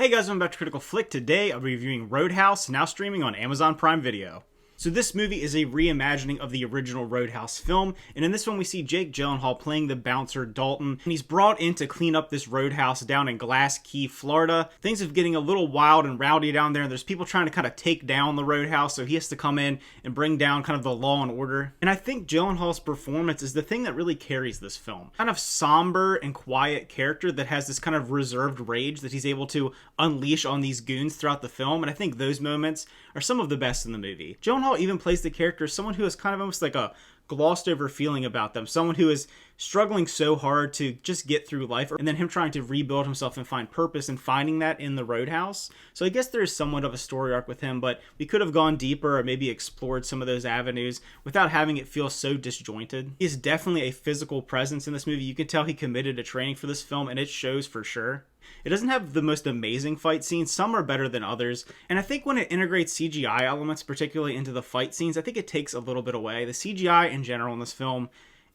Hey guys, welcome back to Critical Flick. Today I'll be reviewing Roadhouse, now streaming on Amazon Prime Video. So this movie is a reimagining of the original Roadhouse film, and in this one we see Jake Gyllenhaal playing the bouncer Dalton, and he's brought in to clean up this roadhouse down in Glass Key, Florida. Things are getting a little wild and rowdy down there, and there's people trying to kind of take down the roadhouse, so he has to come in and bring down kind of the law and order. And I think Gyllenhaal's performance is the thing that really carries this film. Kind of somber and quiet character that has this kind of reserved rage that he's able to unleash on these goons throughout the film, and I think those moments are some of the best in the movie. Gyllenhaal even plays the character as someone who has kind of almost like a glossed over feeling about them, someone who is struggling so hard to just get through life, and then him trying to rebuild himself and find purpose and finding that in the roadhouse. So I guess there is somewhat of a story arc with him, but we could have gone deeper or maybe explored some of those avenues without having it feel so disjointed. He is definitely a physical presence in this movie. You can tell he committed to training for this film, and it shows for sure. It doesn't have the most amazing fight scenes. Some are better than others. And I think when it integrates CGI elements, particularly into the fight scenes, I think it takes a little bit away. The CGI in general in this film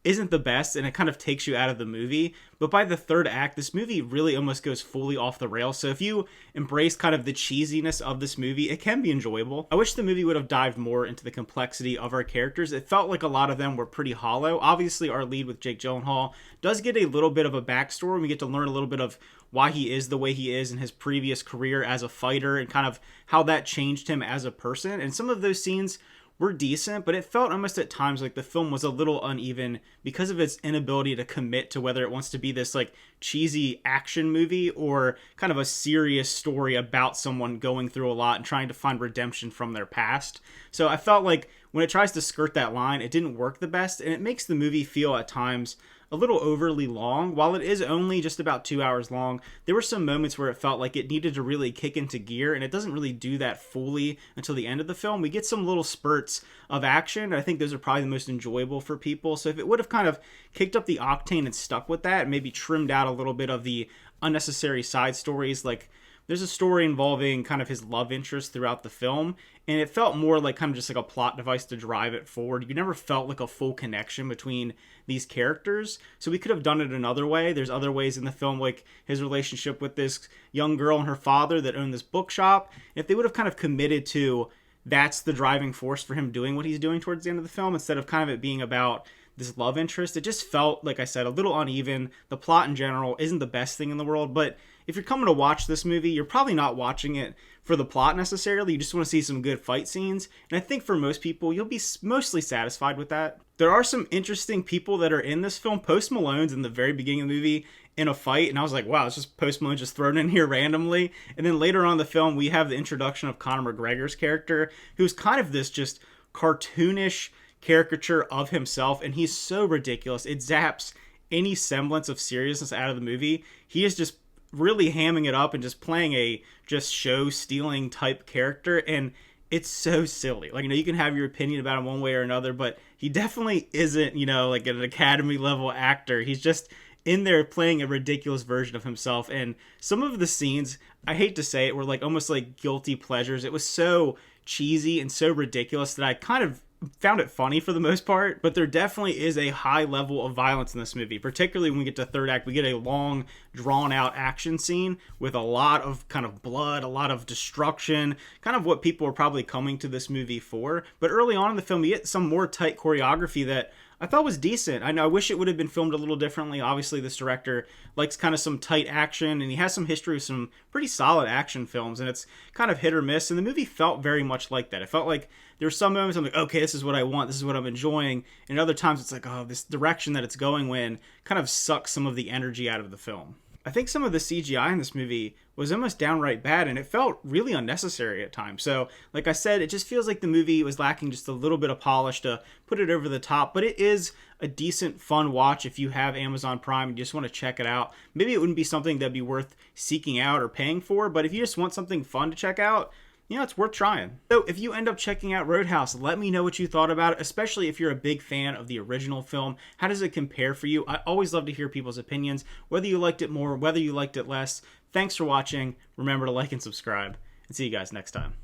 isn't the best, and it kind of takes you out of the movie. But by the third act, this movie really almost goes fully off the rails. So if you embrace kind of the cheesiness of this movie, it can be enjoyable. I wish the movie would have dived more into the complexity of our characters. It felt like a lot of them were pretty hollow. Obviously, our lead with Jake Gyllenhaal does get a little bit of a backstory, and we get to learn a little bit of why he is the way he is in his previous career as a fighter and kind of how that changed him as a person. And some of those scenes were decent, but it felt almost at times like the film was a little uneven because of its inability to commit to whether it wants to be this like cheesy action movie or kind of a serious story about someone going through a lot and trying to find redemption from their past. So I felt like when it tries to skirt that line, it didn't work the best, and it makes the movie feel at times a little overly long. While it is only just about 2 hours long, there were some moments where it felt like it needed to really kick into gear, and it doesn't really do that fully until the end of the film. We get some little spurts of action, and I think those are probably the most enjoyable for people. So if it would have kind of kicked up the octane and stuck with that, and maybe trimmed out a little bit of the unnecessary side stories, like there's a story involving kind of his love interest throughout the film, and it felt more like kind of just like a plot device to drive it forward. You never felt like a full connection between these characters, so we could have done it another way. There's other ways in the film, like his relationship with this young girl and her father that owned this bookshop. If they would have kind of committed to that's the driving force for him doing what he's doing towards the end of the film, instead of kind of it being about this love interest, it just felt, like I said, a little uneven. The plot in general isn't the best thing in the world, but if you're coming to watch this movie, you're probably not watching it for the plot necessarily. You just want to see some good fight scenes, and I think for most people, you'll be mostly satisfied with that. There are some interesting people that are in this film. Post Malone's in the very beginning of the movie in a fight, and I was like, wow, it's just Post Malone just thrown in here randomly. And then later on in the film, we have the introduction of Conor McGregor's character, who's kind of this just cartoonish caricature of himself, and he's so ridiculous. It zaps any semblance of seriousness out of the movie. He is just really hamming it up and just playing a just show stealing type character, and it's so silly. Like, you can have your opinion about him one way or another, but he definitely isn't, like an Academy level actor. He's just in there playing a ridiculous version of himself, and some of the scenes, I hate to say it, were like almost like guilty pleasures. It was so cheesy and so ridiculous that I kind of found it funny for the most part, but there definitely is a high level of violence in this movie, particularly when we get to third act. We get a long, drawn-out action scene with a lot of kind of blood, a lot of destruction, kind of what people are probably coming to this movie for. But early on in the film, we get some more tight choreography that I thought was decent. I know I wish it would have been filmed a little differently. Obviously, this director likes kind of some tight action, and he has some history with some pretty solid action films, and it's kind of hit or miss, and the movie felt very much like that. It felt like there were some moments I'm like, okay, this is what I want, this is what I'm enjoying, and other times it's like, oh, this direction that it's going in kind of sucks some of the energy out of the film. I think some of the CGI in this movie was almost downright bad, and it felt really unnecessary at times. So, like I said, it just feels like the movie was lacking just a little bit of polish to put it over the top, but it is a decent, fun watch if you have Amazon Prime and you just want to check it out. Maybe it wouldn't be something that'd be worth seeking out or paying for, but if you just want something fun to check out, it's worth trying. So if you end up checking out Roadhouse, let me know what you thought about it, especially if you're a big fan of the original film. How does it compare for you? I always love to hear people's opinions, whether you liked it more, whether you liked it less. Thanks for watching. Remember to like and subscribe, and see you guys next time.